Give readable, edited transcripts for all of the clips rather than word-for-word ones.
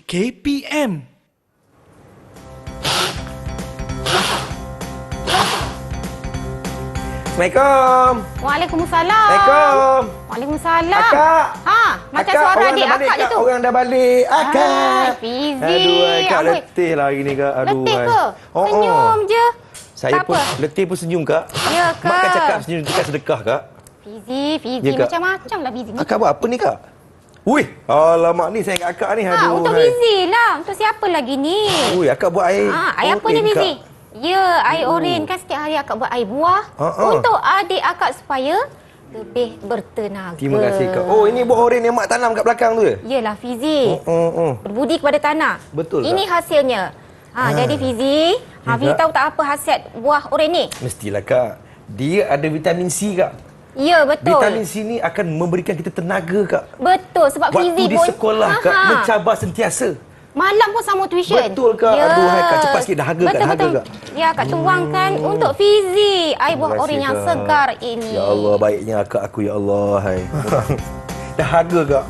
KPM. Assalamualaikum. Waalaikumsalam. Assalamualaikum. Waalaikumsalam. Akak. Macam suara adik akak je tu. Orang dah balik. Akak. Fizi. Aduh, akak letih lah hari ni, Kak. Aduh. Letih ke? Senyum je. Saya tak pun apa. letih pun senyum, Kak. Ya, Kak. Mak kan cakap senyum dekat sedekah, Kak. Fizi. Ya, Kak. Macam-macam lah Fizi ni. Akak buat apa ni, Kak? Ui, alamak ni saya ingat akak ni. Aduh. Untuk hai. Fizi lah. Untuk siapa lagi ni? Ui, akak buat air. Air apa ni oren, Fizi? Kak. Ya, air oren kan setiap hari akak buat air buah. Untuk adik akak supaya lebih bertenaga. Terima kasih, Kak. Oh, ini buah oren yang mak tanam kat belakang tu ke? Yalah Fizi. Berbudi kepada tanah. Betul, Ini Kak. hasilnya. Jadi Fizi, Fizi Kak. tahu tak apa khasiat buah oren ni? Mestilah, Kak. Dia ada vitamin C, Kak. Ya, betul. Vitamin C ni akan memberikan kita tenaga, Kak. Betul, sebab Waktu Fizi di pun sekolah, Kak, mencabar sentiasa. malam pun sama tuition. Betul, Kak. Aduh, hai, Kak. Cepat sikit, dahaga, Kak. Dahaga, Betul. Kak. Ya, Kak tuangkan untuk Fizi air buah Terima oren kasih, yang Kak. segar ini. Ya Allah, baiknya akak aku, ya Allah. Hai. Dahaga, Kak.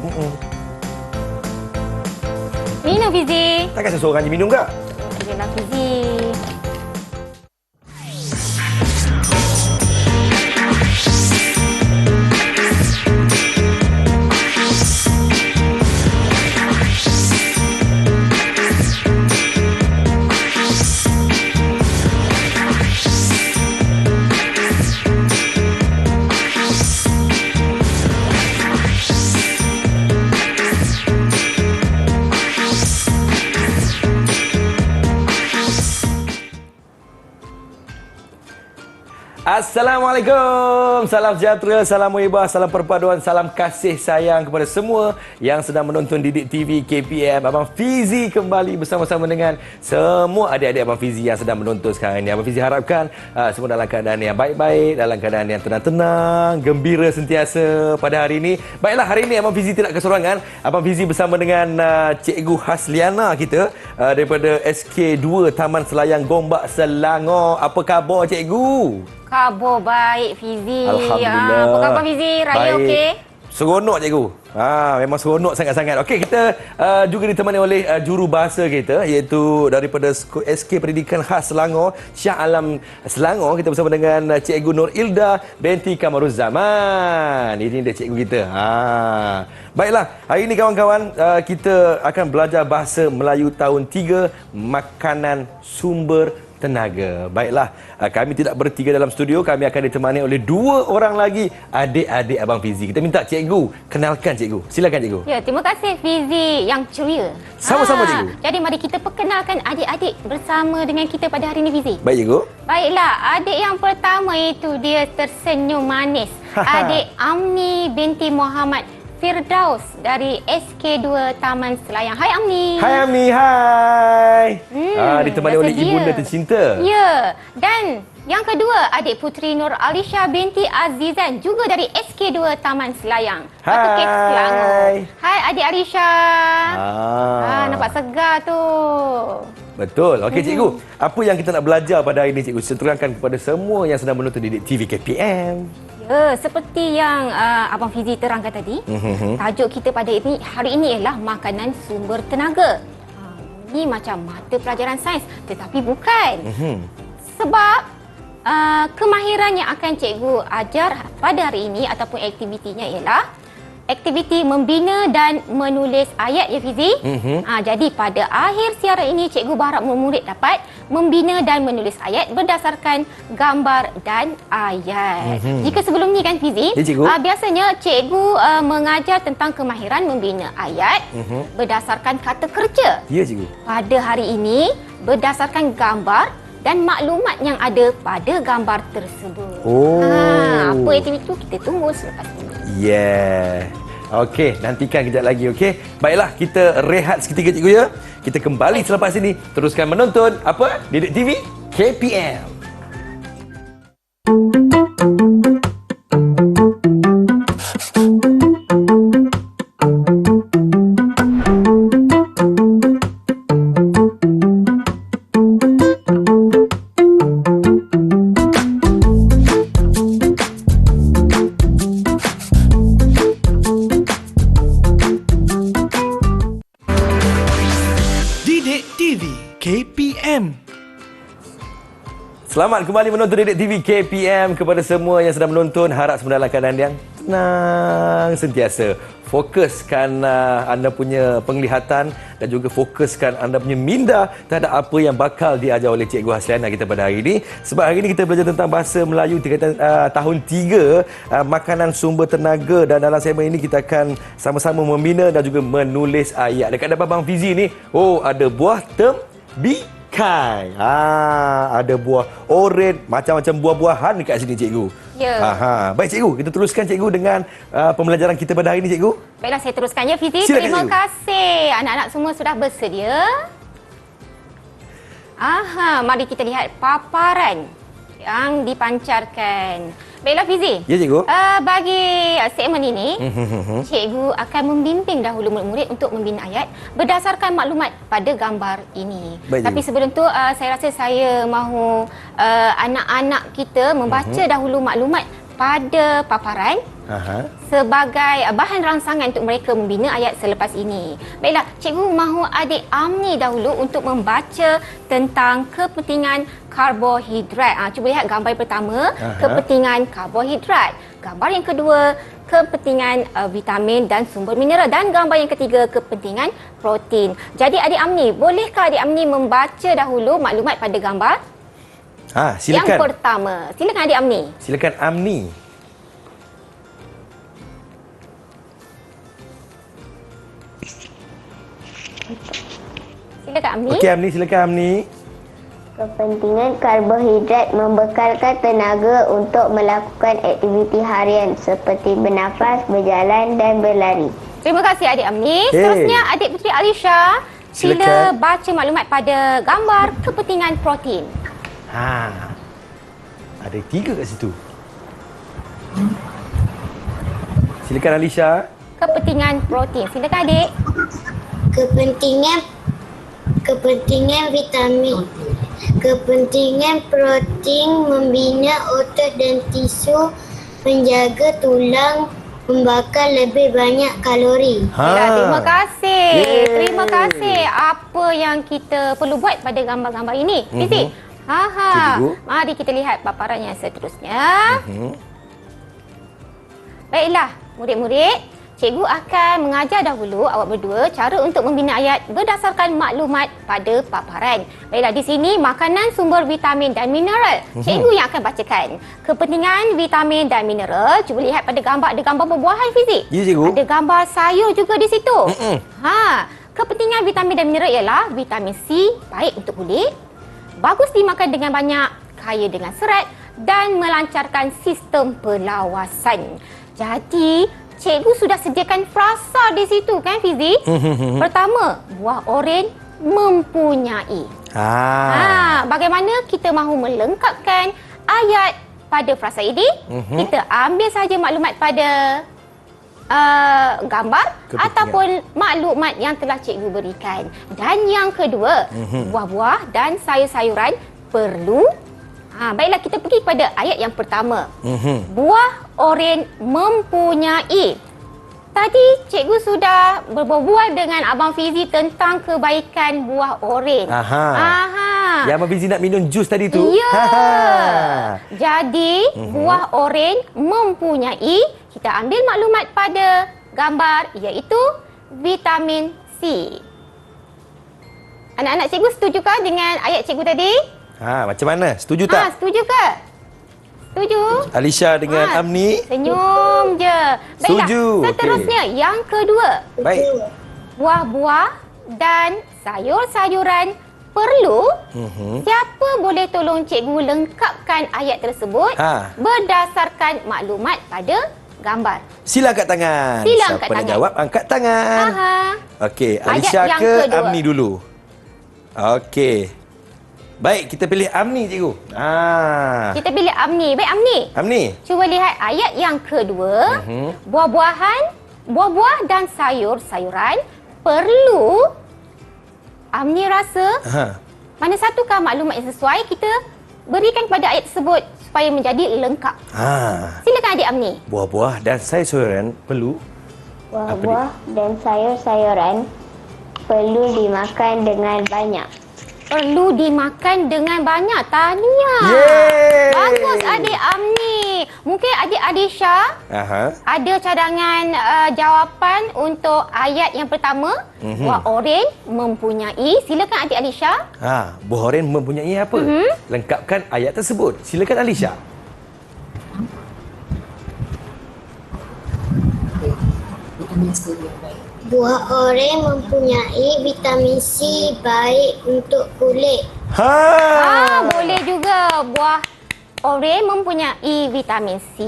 Minum Fizi. Takkan seseorang je minum, Kak? Yalah Fizi. Assalamualaikum. Salam sejahtera, salam muhibah, salam perpaduan, salam kasih sayang kepada semua yang sedang menonton Didik TV KPM. Abang Fizi kembali bersama-sama dengan semua adik-adik Abang Fizi yang sedang menonton sekarang ini. Abang Fizi harapkan semua dalam keadaan yang baik-baik, dalam keadaan yang tenang-tenang, gembira sentiasa pada hari ini. Baiklah, hari ini Abang Fizi tidak kesorangan. Abang Fizi bersama dengan Cikgu Hasliana kita daripada SK2 Taman Selayang Gombak, Selangor. Apa khabar, Cikgu? Khabar baik Fizi. Alhamdulillah. Apa khabar Fizi? Raya Baik. okey? Seronok, Cikgu. Memang seronok sangat-sangat. Okey, kita juga ditemani oleh juru bahasa kita, iaitu daripada SK Pendidikan Khas Selangor, Shah Alam Selangor. Kita bersama dengan Cikgu Nur Ilda binti Kamaruzzaman. Ini dia cikgu kita. Baiklah, hari ini kawan-kawan, kita akan belajar bahasa Melayu tahun 3, makanan sumber tenaga. Baiklah, kami tidak bertiga dalam studio. Kami akan ditemani oleh 2 orang lagi adik-adik Abang Fizi. Kita minta cikgu kenalkan cikgu. Silakan cikgu. Ya, terima kasih Fizi yang ceria. Sama-sama, cikgu. Jadi mari kita perkenalkan adik-adik bersama dengan kita pada hari ini Fizi. Baik, cikgu. Baiklah, adik yang pertama itu dia tersenyum manis. Adik Amni binti Muhammad Firdaus dari SK2 Taman Selayang. Hai Amni. Hai Amni, hai. Ditemani oleh bersedia. ibunda tercinta. Ya, dan yang kedua adik Putri Nur Alisha binti Azizan juga dari SK2 Taman Selayang. Batu Kek Selangor. Hai adik Alisha. Nampak segar tu. Betul. Okey cikgu, apa yang kita nak belajar pada hari ini cikgu? Terangkan kepada semua yang sedang menonton Didik TV KPM. Ya, seperti yang Abang Fizi terangkan tadi, tajuk kita pada hari ini ialah makanan sumber tenaga. Ini macam mata pelajaran sains, tetapi bukan. Sebab kemahiran yang akan cikgu ajar pada hari ini ataupun aktivitinya ialah aktiviti membina dan menulis ayat ya Fizi. Jadi pada akhir siaran ini cikgu berharap murid dapat membina dan menulis ayat berdasarkan gambar dan ayat. Jika sebelum ni kan Fizi, Ya, cikgu. Biasanya cikgu mengajar tentang kemahiran membina ayat berdasarkan kata kerja. Ya cikgu. Pada hari ini berdasarkan gambar dan maklumat yang ada pada gambar tersebut. Apa aktiviti itu kita tunggu selepas ini. Yeah. Okey, nantikan kejap lagi, okey? Baiklah, kita rehat seketika cikgu ya. Kita kembali selepas ini teruskan menonton apa? Didik TV KPM. Selamat kembali menonton Didik TV KPM. Kepada semua yang sedang menonton, harap semua dalam keadaan yang tenang sentiasa. Fokuskan anda punya penglihatan dan juga fokuskan anda punya minda terhadap apa yang bakal diajar oleh Cikgu Hasliana kita pada hari ini. Sebab hari ini kita belajar tentang bahasa Melayu tingkatan tahun 3, makanan sumber tenaga, dan dalam segmen ini kita akan sama-sama membina dan juga menulis ayat. Dekat depan Bang Fizi ni, ada buah tembikai. Ada buah oren, macam-macam buah-buahan dekat sini cikgu. Ya. Baik cikgu, kita teruskan cikgu dengan pembelajaran kita pada hari ini cikgu. Baiklah, saya teruskan ya Fizi. Silakan, Terima cikgu. kasih. Anak-anak semua sudah bersedia? Mari kita lihat paparan yang dipancarkan. Baiklah Fizi. Ya cikgu. Bagi segmen ini, cikgu akan membimbing dahulu murid-murid untuk membina ayat berdasarkan maklumat pada gambar ini. Baik, Tapi cikgu. sebelum tu saya rasa saya mahu anak-anak kita membaca dahulu maklumat pada paparan sebagai bahan rangsangan untuk mereka membina ayat selepas ini. Baiklah, cikgu mahu adik Amni dahulu untuk membaca tentang kepentingan karbohidrat. Cuba lihat gambar pertama, kepentingan karbohidrat. Gambar yang kedua, kepentingan vitamin dan sumber mineral. Dan gambar yang ketiga, kepentingan protein. Jadi adik Amni, bolehkah adik Amni membaca dahulu maklumat pada gambar? Silakan. Yang pertama, silakan adik Amni. Silakan Amni. Silakan Amni. Okey Amni, silakan Amni. Kepentingan karbohidrat membekalkan tenaga untuk melakukan aktiviti harian seperti bernafas, berjalan dan berlari. Terima kasih adik Amni. Hey. Seterusnya adik Puteri Alisha, sila Silakan. baca maklumat pada gambar kepentingan protein. Ada 3 kat situ. Silakan Alisha. Kepentingan protein. Silakan adik. Kepentingan vitamin. Kepentingan protein membina otot dan tisu, menjaga tulang, membakar lebih banyak kalori. Terima kasih. Yeay. Terima kasih. Apa yang kita perlu buat pada gambar-gambar ini? Fizi. Cikgu. Mari kita lihat paparan yang seterusnya. Baiklah, murid-murid. Cikgu akan mengajar dahulu awak berdua cara untuk membina ayat berdasarkan maklumat pada paparan. Baiklah, di sini makanan sumber vitamin dan mineral. Cikgu yang akan bacakan. Kepentingan vitamin dan mineral. Cuba lihat pada gambar. Ada gambar buah-buahan, Fizi. Ya, cikgu. Ada gambar sayur juga di situ. Kepentingan vitamin dan mineral ialah vitamin C, baik untuk kulit, bagus dimakan dengan banyak, kaya dengan serat dan melancarkan sistem perlawasan. Jadi, cikgu sudah sediakan frasa di situ kan Fizi? Pertama, buah oren mempunyai. Bagaimana kita mahu melengkapkan ayat pada frasa ini? Kita ambil saja maklumat pada gambar ataupun maklumat yang telah cikgu berikan. Dan yang kedua, buah-buah dan sayur-sayuran perlu. Baiklah, kita pergi pada ayat yang pertama. Buah oren mempunyai. Tadi cikgu sudah berbual dengan Abang Fizi tentang kebaikan buah oren. Yang Abang Fizi nak minum jus tadi tu. Ya. Jadi, buah oren mempunyai, kita ambil maklumat pada gambar iaitu vitamin C. Anak-anak cikgu setujukah dengan ayat cikgu tadi? Macam mana? Setuju tak? Setuju ke? Setuju? Alisha dengan Amni. Senyum je. Baiklah, Setuju. seterusnya yang kedua. Baik. Buah-buah dan sayur-sayuran perlu. Siapa boleh tolong cikgu lengkapkan ayat tersebut berdasarkan maklumat pada gambar? Sila angkat tangan. Sila Siapa angkat nak tangan. jawab, angkat tangan. Okey, Alisha yang ke kedua. Amni dulu? Okey. Baik, kita pilih Amni, cikgu. Kita pilih Amni. Baik, Amni. Amni. Cuba lihat ayat yang kedua. Buah-buah dan sayur-sayuran perlu. Amni rasa mana satukah maklumat yang sesuai kita berikan kepada ayat tersebut supaya menjadi lengkap. Silakan adik Amni. Buah-buah dan sayur-sayuran perlu. Buah-buah dan sayur-sayuran perlu dimakan dengan banyak. perlu dimakan dengan banyak. Tahniah. Yeay. Bagus adik Amni. Mungkin adik Adisha ada cadangan jawapan untuk ayat yang pertama. Buah oren mempunyai. Silakan adik Alisha. Buah oren mempunyai apa? Lengkapkan ayat tersebut. Silakan Alisha. Buah oren mempunyai vitamin C baik untuk kulit. Boleh juga. Buah oren mempunyai vitamin C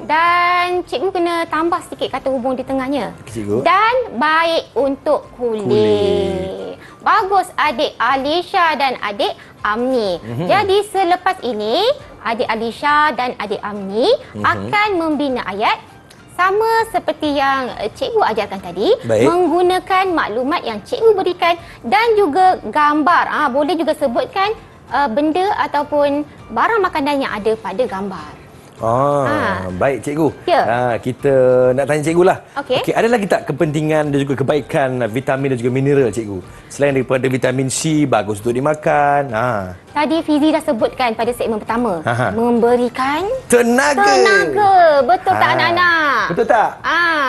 dan cikgu kena tambah sedikit kata hubung di tengahnya. Cikgu. Dan baik untuk kulit. Bagus adik Alisha dan adik Amni. Jadi selepas ini adik Alisha dan adik Amni akan membina ayat sama seperti yang cikgu ajarkan tadi. Baik. Menggunakan maklumat yang cikgu berikan dan juga gambar. Boleh juga sebutkan benda ataupun barang makanan yang ada pada gambar. Baik cikgu. Ya. Kita nak tanya cikgu lah. Okey. Ada lagi tak kepentingan dan juga kebaikan vitamin dan juga mineral cikgu? Selain daripada vitamin C, bagus untuk dimakan. Tadi Fizi dah sebutkan pada segmen pertama. Memberikan Tenaga. Betul tak anak-anak? Betul tak?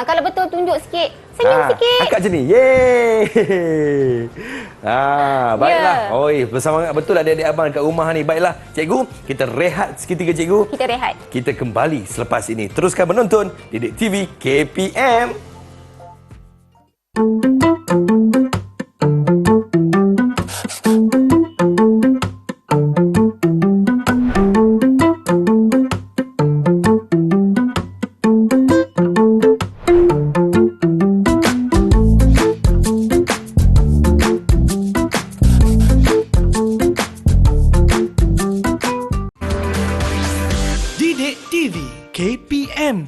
Kalau betul tunjuk sikit. Senyum sikit. Akak macam ni. Yeay. Baiklah. Ya. Bersemangat betul adik-adik abang kat rumah ni. Baiklah, cikgu, kita rehat seketika cikgu. Kita rehat. Kita kembali selepas ini. Teruskan menonton Didik TV KPM. Didik TV KPM.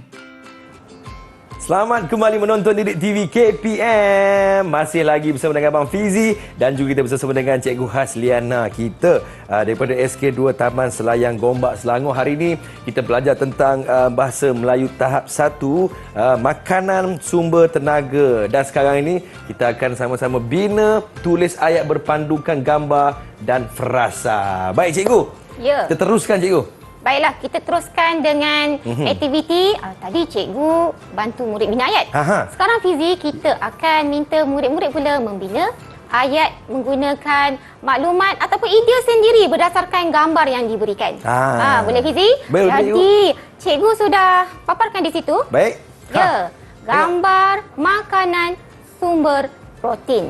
Selamat kembali menonton Didik TV KPM. Masih lagi bersama dengan Abang Fizi dan juga kita bersama dengan Cikgu Hasliana kita daripada SK2 Taman Selayang Gombak Selangor. Hari ini kita belajar tentang bahasa Melayu tahap 1, makanan sumber tenaga. Dan sekarang ini kita akan sama-sama bina tulis ayat berpandukan gambar dan frasa. Baik cikgu. Ya. Kita teruskan cikgu. Baiklah, kita teruskan dengan aktiviti. Tadi cikgu bantu murid bina ayat. Sekarang Fizi, kita akan minta murid-murid pula membina ayat menggunakan maklumat ataupun idea sendiri berdasarkan gambar yang diberikan. Boleh Fizi? Boleh, Jadi, cikgu sudah paparkan di situ. Baik. Ya, gambar makanan sumber protein.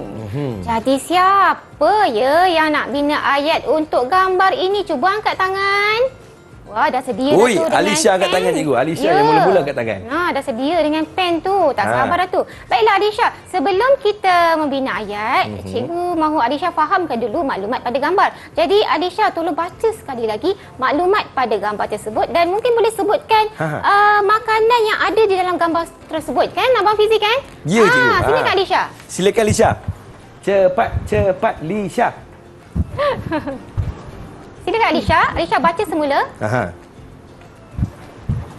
Jadi siapa ya yang nak bina ayat untuk gambar ini? Cuba angkat tangan. Wah, dah sedia dah tu dengan Alisha angkat pen. tangan cikgu. Alisha yang mula-mula angkat tangan. Dah sedia dengan pen tu. Tak sabar dah tu. Baiklah Alisha, sebelum kita membina ayat, cikgu mahu Alisha fahamkan dulu maklumat pada gambar. Jadi Alisha tolong baca sekali lagi maklumat pada gambar tersebut dan mungkin boleh sebutkan makanan yang ada di dalam gambar tersebut kan Abang Fizi kan? Ya cikgu. Silakan Alisha. Silakan Alisha. Cepat Lisha. Silakan Alisha. Alisha baca semula.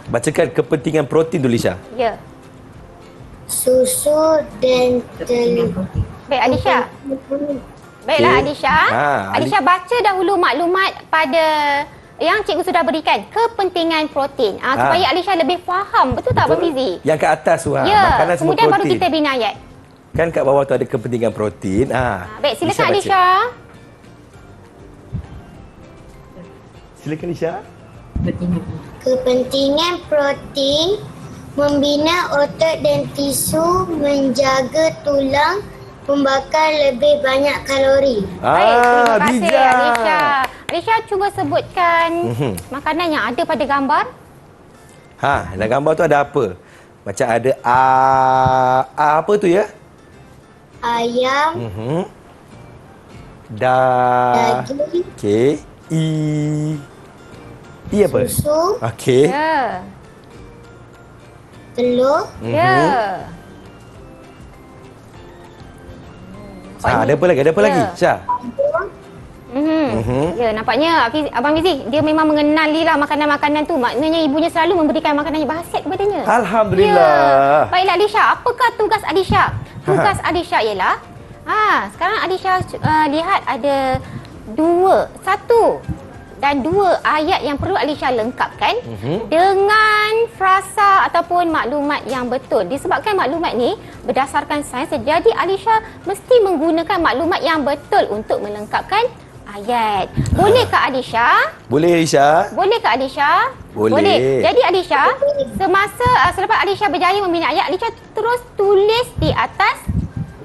Bacakan kepentingan protein tu Lisha. Ya. Susu dan telur. Baik Alisha. Baiklah Alisha. Alisha baca dahulu maklumat pada yang cikgu sudah berikan, kepentingan protein. Supaya Alisha lebih faham. Betul tak Abang Fizi? Yang kat atas tu Ya. makanan semua Kemudian protein. baru kita bina ayat. Kan kat bawah tu ada kepentingan protein. Baik, silakan baca. Alisha. Silakan Lisha. Kepentingan protein membina otot dan tisu, menjaga tulang, membakar lebih banyak kalori. Baik, terima kasih bijak. Alisha. Alisha cuba sebutkan makanan yang ada pada gambar. Dalam gambar tu ada apa? Macam ada apa tu ya? Ayam, daging, Okey. I apa? susu, Okey. Ya. telur, Ya. Ada apa lagi? Ada apa lagi? Syah. Ya, nampaknya Abang Fizi, dia memang mengenalilah makanan-makanan tu. Maknanya ibunya selalu memberikan makanan yang berkhasiat kepadanya. Alhamdulillah. Ya. Baiklah Alisha, apakah tugas Alisha? Tugas Alisha ialah Sekarang Alisha lihat ada satu dan dua ayat yang perlu Alisha lengkapkan dengan frasa ataupun maklumat yang betul. Disebabkan maklumat ni berdasarkan sains, jadi Alisha mesti menggunakan maklumat yang betul untuk melengkapkan ayat. Bolehkah Alisha? Boleh Alisha? Bolehkah Alisha? Boleh. Jadi Alisha, selepas Alisha berjaya membina ayat, Alisha terus tulis di atas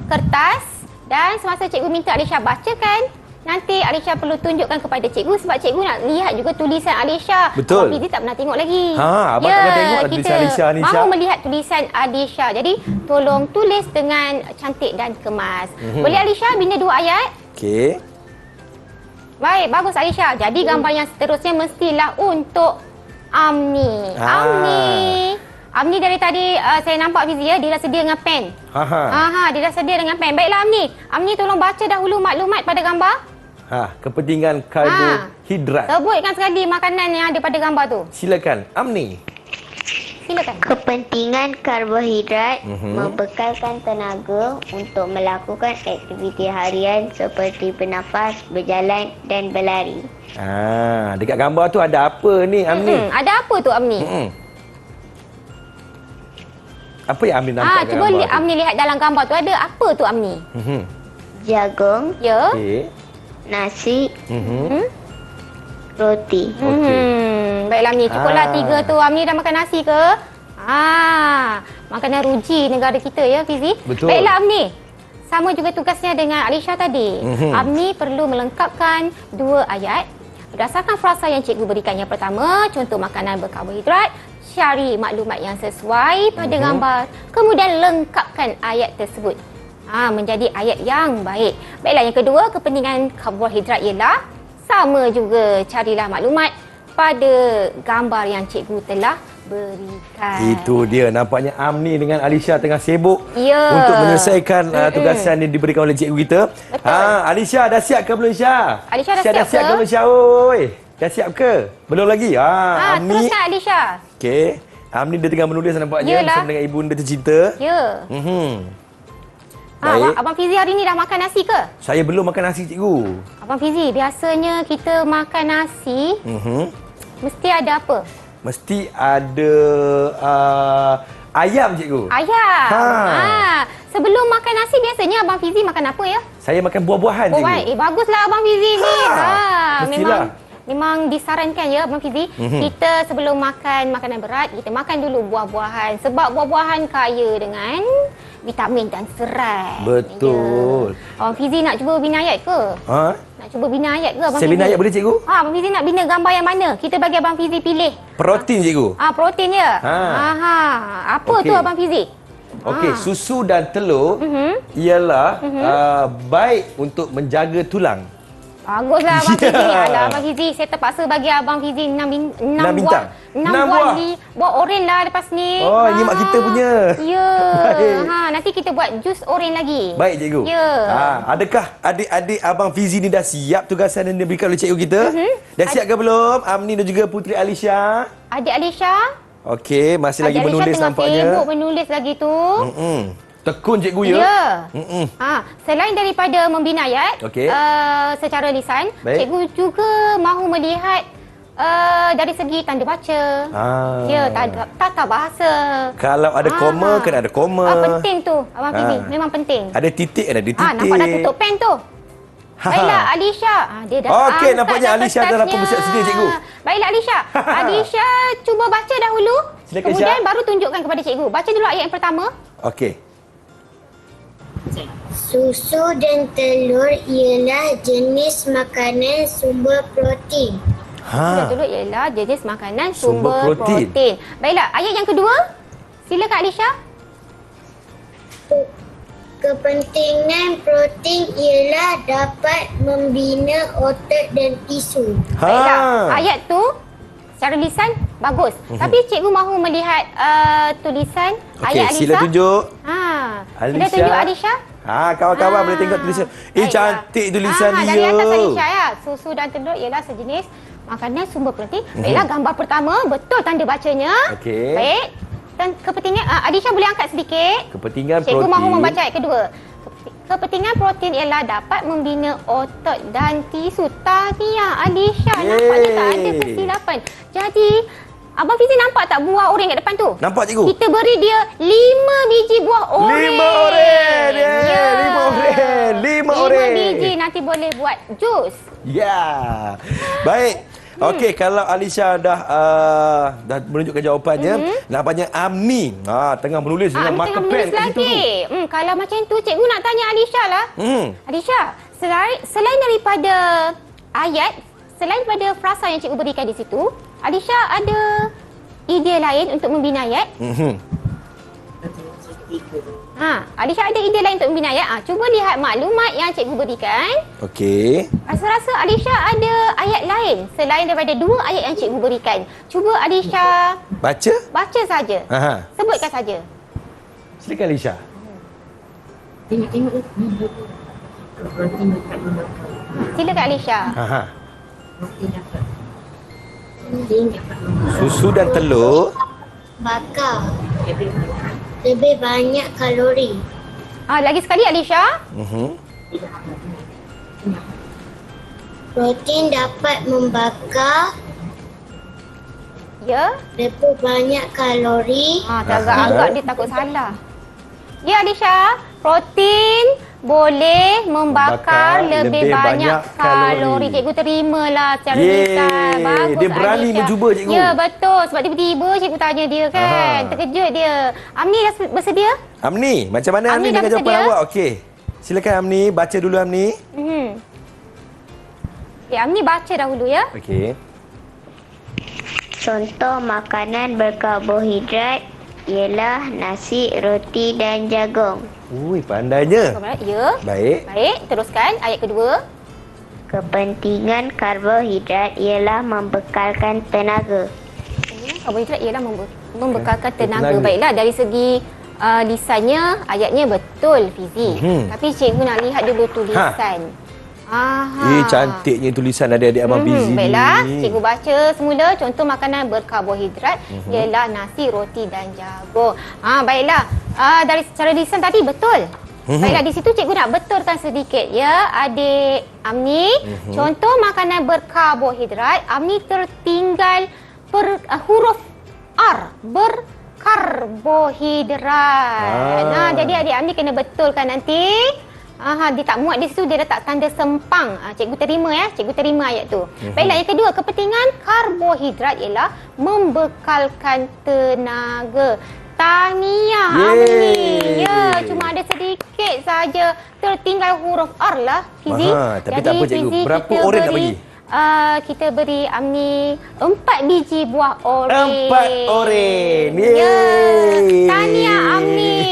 kertas dan semasa cikgu minta Alisha bacakan, nanti Alisha perlu tunjukkan kepada cikgu sebab cikgu nak lihat juga tulisan Alisha. Betul. Abang Fizi tak pernah tengok lagi. Abang tak pernah tengok tulisan Alisha ni. Mahu melihat tulisan Alisha. Jadi tolong tulis dengan cantik dan kemas. Boleh Alisha bina 2 ayat? Okey. Baik, bagus Alisha. Jadi gambar yang seterusnya mestilah untuk Amni. Amni dari tadi saya nampak Fizi ya, dia dah sedia dengan pen. Dia dah sedia dengan pen. Baiklah Amni. Amni tolong baca dahulu maklumat pada gambar. Kepentingan karbohidrat. Sebutkan sekali makanan yang ada pada gambar tu. Silakan, Amni. Silakan. Kepentingan karbohidrat membekalkan tenaga untuk melakukan aktiviti harian seperti bernafas, berjalan dan berlari. Dekat gambar tu ada apa ni, Amni? Ada apa tu Amni? Apa yang Amni nampak kat cuba gambar tu? Amni lihat dalam gambar tu ada apa tu Amni? Jagung, Ya. Okey. nasi, roti. Baiklah Amni, cukuplah 3 tu. Amni dah makan nasi ke? Makanan ruji negara kita ya Fizi. Betul. Baiklah Amni. Sama juga tugasnya dengan Alisha tadi. Amni perlu melengkapkan 2 ayat berdasarkan frasa yang cikgu berikan. Yang pertama, contoh makanan berkarbohidrat, cari maklumat yang sesuai pada gambar, kemudian lengkapkan ayat tersebut menjadi ayat yang baik. Baiklah, yang kedua, kepentingan karbohidrat ialah sama juga, carilah maklumat pada gambar yang cikgu telah berikan. Itu dia, nampaknya Amni dengan Alisha tengah sibuk untuk menyelesaikan tugasan yang diberikan oleh cikgu kita. Alisha dah siap ke belum Alisha? Alisha dah siap siap ke? ke belum Alisha? Oi, dah siap ke? Belum lagi? Amni. Teruskan Alisha. Okey. Amni dia tengah menulis nampaknya bersama dengan ibunda tercinta. Ya. Baik. Abang Fizi hari ni dah makan nasi ke? Saya belum makan nasi cikgu. Abang Fizi, biasanya kita makan nasi mesti ada apa? Mesti ada ayam cikgu. Ayam. Sebelum makan nasi biasanya Abang Fizi makan apa ya? Saya makan buah-buahan cikgu. Baguslah Abang Fizi ni. Mestilah. Memang disarankan ya Abang Fizi, kita sebelum makan makanan berat, kita makan dulu buah-buahan. Sebab buah-buahan kaya dengan vitamin dan serat. Betul. Ya. Abang Fizi nak cuba bina ayat ke? Nak cuba bina ayat ke Abang Saya Fizi? bina ayat boleh cikgu? Abang Fizi nak bina gambar yang mana? Kita bagi Abang Fizi pilih. Protein cikgu. Protein ya? Apa tu Abang Fizi? Okey, susu dan telur ialah baik untuk menjaga tulang. Baguslah Abang Fizi. Alah Abang Fizi, saya terpaksa bagi Abang Fizi 6 bintang. 6 buah buah oren lah lepas ni. Ini mak kita punya. Ya. Baik. Nanti kita buat jus oren lagi. Baik cikgu. Ya. Adakah adik-adik Abang Fizi ni dah siap tugasan yang diberikan oleh cikgu kita? Dah siap ke belum? Amni dan juga Puteri Alisha. Adik Alisha. Okey, masih lagi Adik menulis Alisha nampaknya. tengah sibuk menulis lagi tu. Tekun cikgu ya? Ya. Selain daripada membina ayat secara lisan, Baik. cikgu juga mahu melihat dari segi tanda baca. Ya, tata bahasa. Kalau ada koma, kena ada koma. Penting tu, Abang Fizi. Memang penting. Ada titik, ada titik. Nampak dah tutup pen tu. Baiklah Alisha. Dia dah Okey, angkat nampaknya dah Alisha dah kertasnya. dapat bersiap sedia cikgu. Baiklah Alisha. Alisha cuba baca dahulu. Silakan, Kemudian Syah. baru tunjukkan kepada cikgu. Baca dulu ayat yang pertama. Okey. Susu dan telur ialah jenis makanan sumber protein. Dulu ialah jenis makanan Sumber sumber protein. Baiklah, ayat yang kedua. Silakan Alisha. Kepentingan protein ialah dapat membina otak dan tisu. Baiklah, ayat tu secara lisan bagus. Tapi cikgu mahu melihat tulisan ayat Alisha. Sila tunjuk. Sila tunjuk Alisha. Kawan-kawan boleh tengok tulisan. Cantik tulisan dia. Dari atas Alisha ya. Susu dan telur ialah sejenis makanan sumber protein. Baiklah, gambar pertama betul tanda bacanya. Okey. Baik. Dan kepentingan Alisha boleh angkat sedikit. Kepentingan Cikgu protein. mahu membaca ayat kedua. Kepentingan protein ialah dapat membina otot dan tisu. Tahniah Alisha. Nampaknya tak ada kesilapan. Jadi, Abang Fizi nampak tak buah oren kat depan tu? Nampak cikgu? Kita beri dia 5 biji buah oren. 5 oren. Ya, 5 oren. 5 oren. 5 biji nanti boleh buat jus. Ya. Baik. Okey, kalau Alisha dah menunjukkan jawapannya, nampaknya Amni tengah menulis dengan marker pen menulis kat situ tu. lagi. Kalau macam tu, cikgu nak tanya Alisha lah. Alisha, selain daripada ayat, selain daripada frasa yang cikgu berikan di situ, Alisha ada idea lain untuk membina ayat? Alisha ada idea lain untuk membina ayat? Cuba lihat maklumat yang cikgu berikan. Okey. Rasa-rasa Alisha ada ayat lain selain daripada 2 ayat yang cikgu berikan. Cuba Alisha baca saja. Sebutkan saja. Silakan Alisha. Tengok protein dapat Silakan Alisha. protein dapat Susu dan telur. bakar lebih banyak kalori. Lagi sekali Alisha. Protein dapat membakar Ya. lebih banyak kalori. Agak-agak dia takut salah. Ya Alisha, protein boleh membakar lebih banyak kalori. Cikgu terimalah secara lisan. Bagus Dia berani Alisha. mencuba, cikgu. Ya betul, sebab tiba-tiba cikgu tanya dia kan. Terkejut dia. Amni dah bersedia? Amni, macam mana Amni Amni dah dengan jawapan bersedia? awak? Okey. Silakan Amni, baca dulu Amni. Ya, Amni baca dahulu ya. Okey. Contoh makanan berkarbohidrat ialah nasi, roti dan jagung. Ui, pandainya. Ya. Baik. Baik, teruskan ayat kedua. Kepentingan karbohidrat ialah membekalkan tenaga. Karbohidrat ialah membekalkan tenaga. Tenaga. Baiklah, dari segi lisannya, ayatnya betul Fizi. Tapi cikgu nak lihat dulu tulisan. Cantiknya tulisan adik-adik Abang Fizi ni. Baiklah, cikgu baca semula. Contoh makanan berkarbohidrat ialah nasi, roti dan jagung. Baiklah, dari secara lisan tadi betul. Baiklah, di situ cikgu nak betulkan sedikit ya adik Amni. Contoh makanan berkarbohidrat, Amni tertinggal huruf R, berkarbohidrat. Jadi adik Amni kena betulkan nanti. Dia tak muat di situ, dia letak tanda sempang. Cikgu terima ya, cikgu terima ayat tu. Baiklah, yang kedua, kepentingan karbohidrat ialah membekalkan tenaga. Tahniah Amni. Ya, cuma ada sedikit saja tertinggal huruf R lah Fizi. Tapi tak apa cikgu, berapa oren nak bagi? Kita beri Amni 4 biji buah oren. 4 oren. Ya. Tahniah Amni.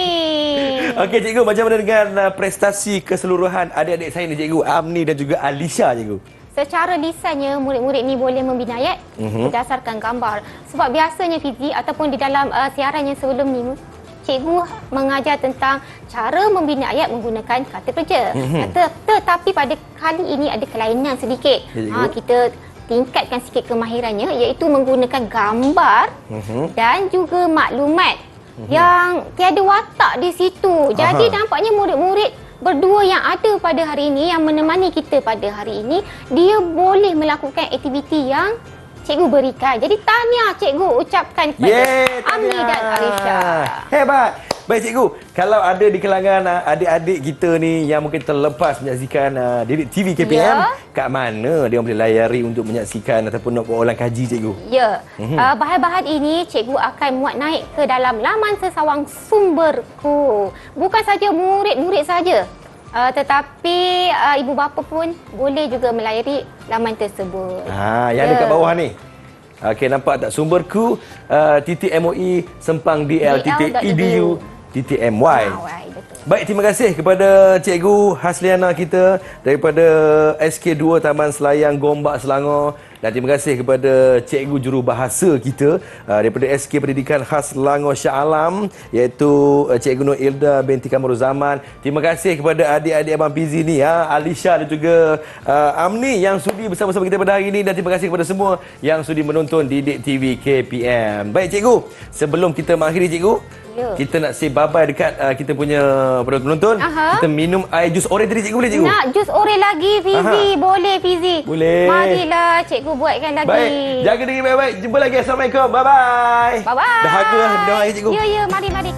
Okey cikgu, macam mana dengan prestasi keseluruhan adik-adik saya ni cikgu, Amni dan juga Alisha cikgu? Secara lisannya, murid-murid ni boleh membina ayat berdasarkan gambar. Sebab biasanya Fizi ataupun di dalam siaran yang sebelum ni, cikgu mengajar tentang cara membina ayat menggunakan kata kerja. Tetapi pada kali ini ada kelainan sedikit. Kita tingkatkan sikit kemahirannya, iaitu menggunakan gambar dan juga maklumat yang tiada watak di situ. Jadi nampaknya murid-murid berdua yang ada pada hari ini, yang menemani kita pada hari ini, dia boleh melakukan aktiviti yang cikgu berikan. Jadi tahniah cikgu ucapkan kepada Amni dan Alisha. Hebat. Baik cikgu, kalau ada di kalangan adik-adik kita ni yang mungkin terlepas menyaksikan Didik TV KPM, kat mana dia boleh layari untuk menyaksikan ataupun nak buat ulang kaji cikgu? Ya, bahan-bahan ini cikgu akan muat naik ke dalam laman sesawang sumberku. Bukan saja murid-murid saja, tetapi ibu bapa pun boleh juga melayari laman tersebut. Yang dekat bawah ni. Okey, nampak tak? Sumberku .moi sempang dl.edu.my. Baik, terima kasih kepada Cikgu Hasliana kita daripada SK2 Taman Selayang Gombak Selangor, dan terima kasih kepada Cikgu Jurubahasa kita daripada SK Pendidikan Khas Selangor Shah Alam, iaitu Cikgu Nur Ilda binti Kamarul Zaman. Terima kasih kepada adik-adik Abang Fizi ni, Alisha dan juga Amni yang sudi bersama-sama kita pada hari ini, dan terima kasih kepada semua yang sudi menonton Didik TV KPM. Baik Cikgu, sebelum kita mengakhiri Cikgu, Ya. Kita nak say bye-bye dekat kita punya penonton. Aha. Kita minum air jus oren tadi cikgu, boleh cikgu? Nak jus oreh lagi, Fizi. Aha. Boleh, Fizi. Boleh. Marilah cikgu buatkan lagi. Baik, jaga diri baik-baik. Jumpa lagi. Assalamualaikum. Bye-bye. Bye-bye. Dahaga lah minum air cikgu. Ya, ya. Mari, mari.